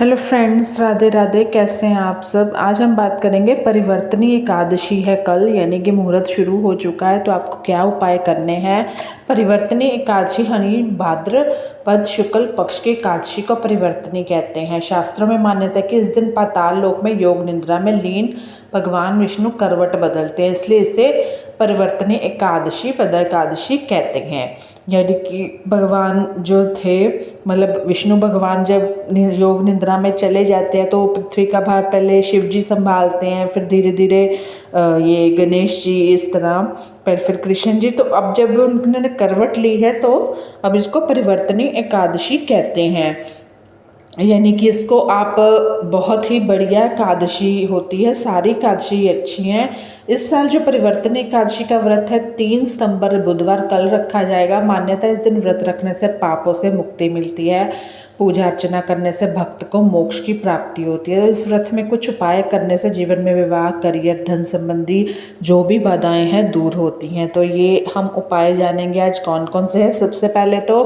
Hello friends, Radhe Radhe. कैसे हैं आप सब। आज हम बात करेंगे परिवर्तनी एकादशी है कल, यानी कि मुहूर्त शुरू हो चुका है, तो आपको क्या उपाय करने हैं। परिवर्तनी एकादशी यानी भाद्रपद शुक्ल पक्ष की एकादशी को परिवर्तनी कहते हैं। शास्त्रों में मान्यता है कि इस दिन पाताल लोक में योग निद्रा में लीन भगवान विष्णु करवट बदलते हैं, इसलिए इसे परिवर्तनी एकादशी पद एकादशी कहते हैं। यानी कि भगवान जो थे, मतलब विष्णु भगवान जब योग निद्रा में चले जाते हैं तो पृथ्वी का भार पहले शिव जी संभालते हैं, फिर धीरे धीरे ये गणेश जी, इस तरह फिर कृष्ण जी। तो अब जब उन्होंने करवट ली है तो अब इसको परिवर्तनी एकादशी कहते हैं। यानी कि इसको आप बहुत ही बढ़िया एकादशी होती है, सारी एकादशी अच्छी हैं। इस साल जो परिवर्तनी एकादशी का व्रत है 3 सितंबर बुधवार कल रखा जाएगा। मान्यता इस दिन व्रत रखने से पापों से मुक्ति मिलती है, पूजा अर्चना करने से भक्त को मोक्ष की प्राप्ति होती है। इस व्रत में कुछ उपाय करने से जीवन में विवाह, करियर, धन संबंधी जो भी बाधाएं हैं दूर होती हैं। तो ये हम उपाय जानेंगे आज कौन कौन से हैं। सबसे पहले तो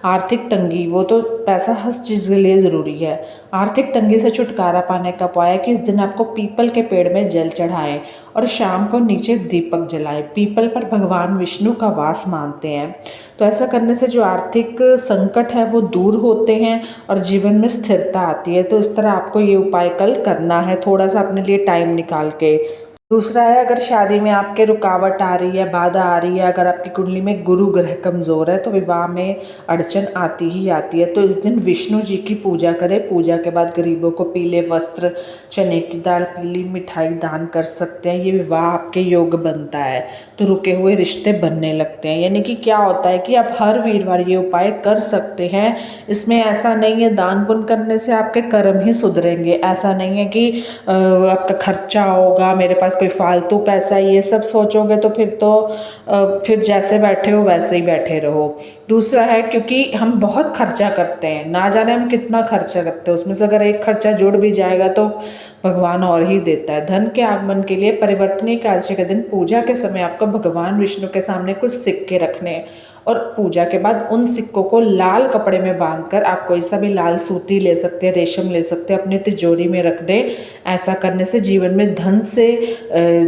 आर्थिक तंगी, वो तो पैसा हर चीज़ के लिए ज़रूरी है। आर्थिक तंगी से छुटकारा पाने का उपाय है कि इस दिन आपको पीपल के पेड़ में जल चढ़ाएं और शाम को नीचे दीपक जलाएं। पीपल पर भगवान विष्णु का वास मानते हैं, तो ऐसा करने से जो आर्थिक संकट है वो दूर होते हैं और जीवन में स्थिरता आती है। तो इस तरह आपको ये उपाय कल करना है, थोड़ा सा अपने लिए टाइम निकाल के। दूसरा है, अगर शादी में आपके रुकावट आ रही है, बाधा आ रही है, अगर आपकी कुंडली में गुरु ग्रह कमज़ोर है तो विवाह में अड़चन आती ही आती है। तो इस दिन विष्णु जी की पूजा करें। पूजा के बाद गरीबों को पीले वस्त्र, चने की दाल, पीली मिठाई दान कर सकते हैं। ये विवाह आपके योग बनता है तो रुके हुए रिश्ते बनने लगते हैं। यानी कि क्या होता है कि आप हर वीरवार ये उपाय कर सकते हैं। इसमें ऐसा नहीं है दान पुण्य करने से आपके कर्म ही सुधरेंगे, ऐसा नहीं है कि आपका खर्चा होगा, मेरे पास कोई फालतू पैसा, ये सब सोचोगे तो फिर जैसे बैठे हो वैसे ही बैठे रहो। दूसरा है, क्योंकि हम बहुत खर्चा करते हैं, ना जाने हम कितना खर्चा करते हैं, उसमें से अगर एक खर्चा जुड़ भी जाएगा तो भगवान और ही देता है। धन के आगमन के लिए परिवर्तनी एकादशी के दिन पूजा के समय आपको भगवान विष्णु के सामने कुछ सिक्के रखने हैं और पूजा के बाद उन सिक्कों को लाल कपड़े में बांधकर, आप कोई सा भी लाल सूती ले सकते हैं, रेशम ले सकते हैं, अपनी तिजोरी में रख दें। ऐसा करने से जीवन में धन से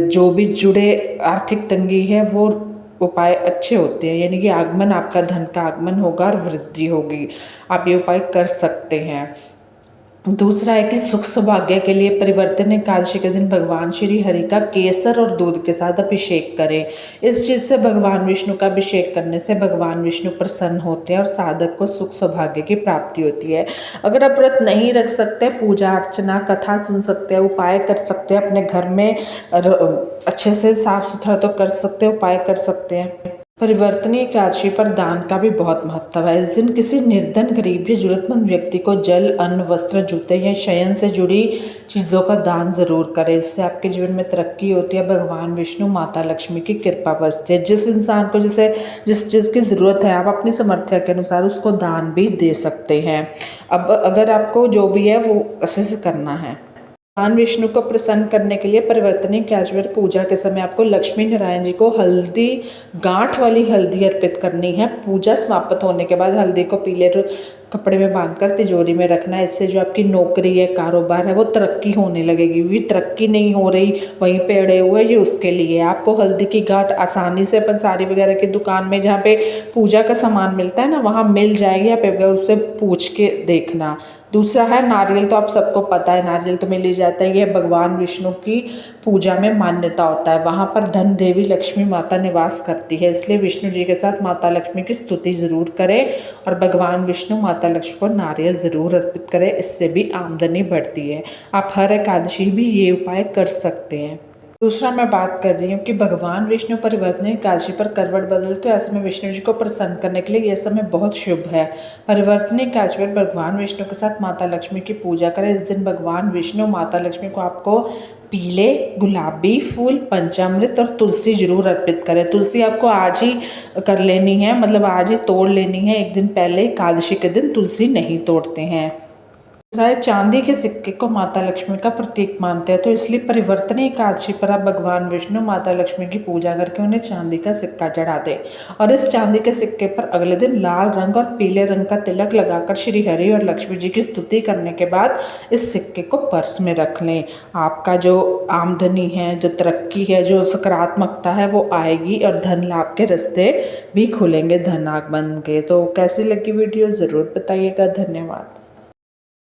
जो भी जुड़े आर्थिक तंगी है वो उपाय अच्छे होते हैं। यानी कि आगमन, आपका धन का आगमन होगा और वृद्धि होगी। आप ये उपाय कर सकते हैं। दूसरा है कि सुख सौभाग्य के लिए परिवर्तन एकादशी के दिन भगवान श्री हरि का केसर और दूध के साथ अभिषेक करें। इस चीज़ से भगवान विष्णु का अभिषेक करने से भगवान विष्णु प्रसन्न होते हैं और साधक को सुख सौभाग्य की प्राप्ति होती है। अगर आप व्रत नहीं रख सकते, पूजा अर्चना कथा सुन सकते हैं, उपाय कर सकते हैं, अपने घर में अच्छे से साफ सुथरा तो कर सकते हैं, उपाय कर सकते हैं। परिवर्तनी एकादशी पर दान का भी बहुत महत्व है। इस दिन किसी निर्धन, गरीब या जरूरतमंद व्यक्ति को जल, अन्न, वस्त्र, जूते या शयन से जुड़ी चीज़ों का दान जरूर करें। इससे आपके जीवन में तरक्की होती है, भगवान विष्णु, माता लक्ष्मी की कृपा बरसती है। जिस इंसान को जिस चीज़ की ज़रूरत है, आप अपनी समर्थ्य के अनुसार उसको दान भी दे सकते हैं। अब अगर आपको जो भी है वो अच्छे से करना है। भगवान विष्णु को प्रसन्न करने के लिए परिवर्तनी एकादशी पर पूजा के समय आपको लक्ष्मी नारायण जी को हल्दी, गांठ वाली हल्दी अर्पित करनी है। पूजा समाप्त होने के बाद हल्दी को पीले कपड़े में बांधकर तिजोरी में रखना है। इससे जो आपकी नौकरी है, कारोबार है, वो तरक्की होने लगेगी। भी तरक्की नहीं हो रही, वहीं पे अड़े हुए, ये उसके लिए आपको हल्दी की गांठ आसानी से अपन साड़ी वगैरह की दुकान में, जहाँ पे पूजा का सामान मिलता है ना, वहाँ मिल जाएगी। आप एक बार उससे पूछ के देखना। दूसरा है नारियल, तो आप सबको पता है नारियल तो मिल ही जाता है। यह भगवान विष्णु की पूजा में मान्यता होता है, वहाँ पर धन देवी लक्ष्मी माता निवास करती है, इसलिए विष्णु जी के साथ माता लक्ष्मी की स्तुति जरूर करें और भगवान विष्णु माता लक्ष्मी को नारियल जरूर अर्पित करें। इससे भी आमदनी बढ़ती है। आप हर एकादशी भी ये उपाय कर सकते हैं। दूसरा मैं बात कर रही हूँ कि भगवान विष्णु परिवर्तनी एकादशी पर करवट बदल, तो ऐसे में विष्णु जी को प्रसन्न करने के लिए यह समय बहुत शुभ है। परिवर्तनी एकादशी पर भगवान विष्णु के साथ माता लक्ष्मी की पूजा करें। इस दिन भगवान विष्णु, माता लक्ष्मी को आपको पीले गुलाबी फूल, पंचामृत और तुलसी जरूर अर्पित करें। तुलसी आपको आज ही कर लेनी है, मतलब आज ही तोड़ लेनी है। एक दिन पहले एकादशी के दिन तुलसी नहीं तोड़ते हैं। दूसरा है चांदी के सिक्के को माता लक्ष्मी का प्रतीक मानते हैं, तो इसलिए परिवर्तनीय एकादशी पर आप भगवान विष्णु माता लक्ष्मी की पूजा करके उन्हें चांदी का सिक्का चढ़ा दें और इस चांदी के सिक्के पर अगले दिन लाल रंग और पीले रंग का तिलक लगाकर श्री हरि और लक्ष्मी जी की स्तुति करने के बाद इस सिक्के को पर्स में रख लें। आपका जो आमदनी है, जो तरक्की है, जो सकारात्मकता है वो आएगी और धन लाभ के रास्ते भी खुलेंगे धन आगमन के। तो कैसी लगी वीडियो ज़रूर बताइएगा। धन्यवाद।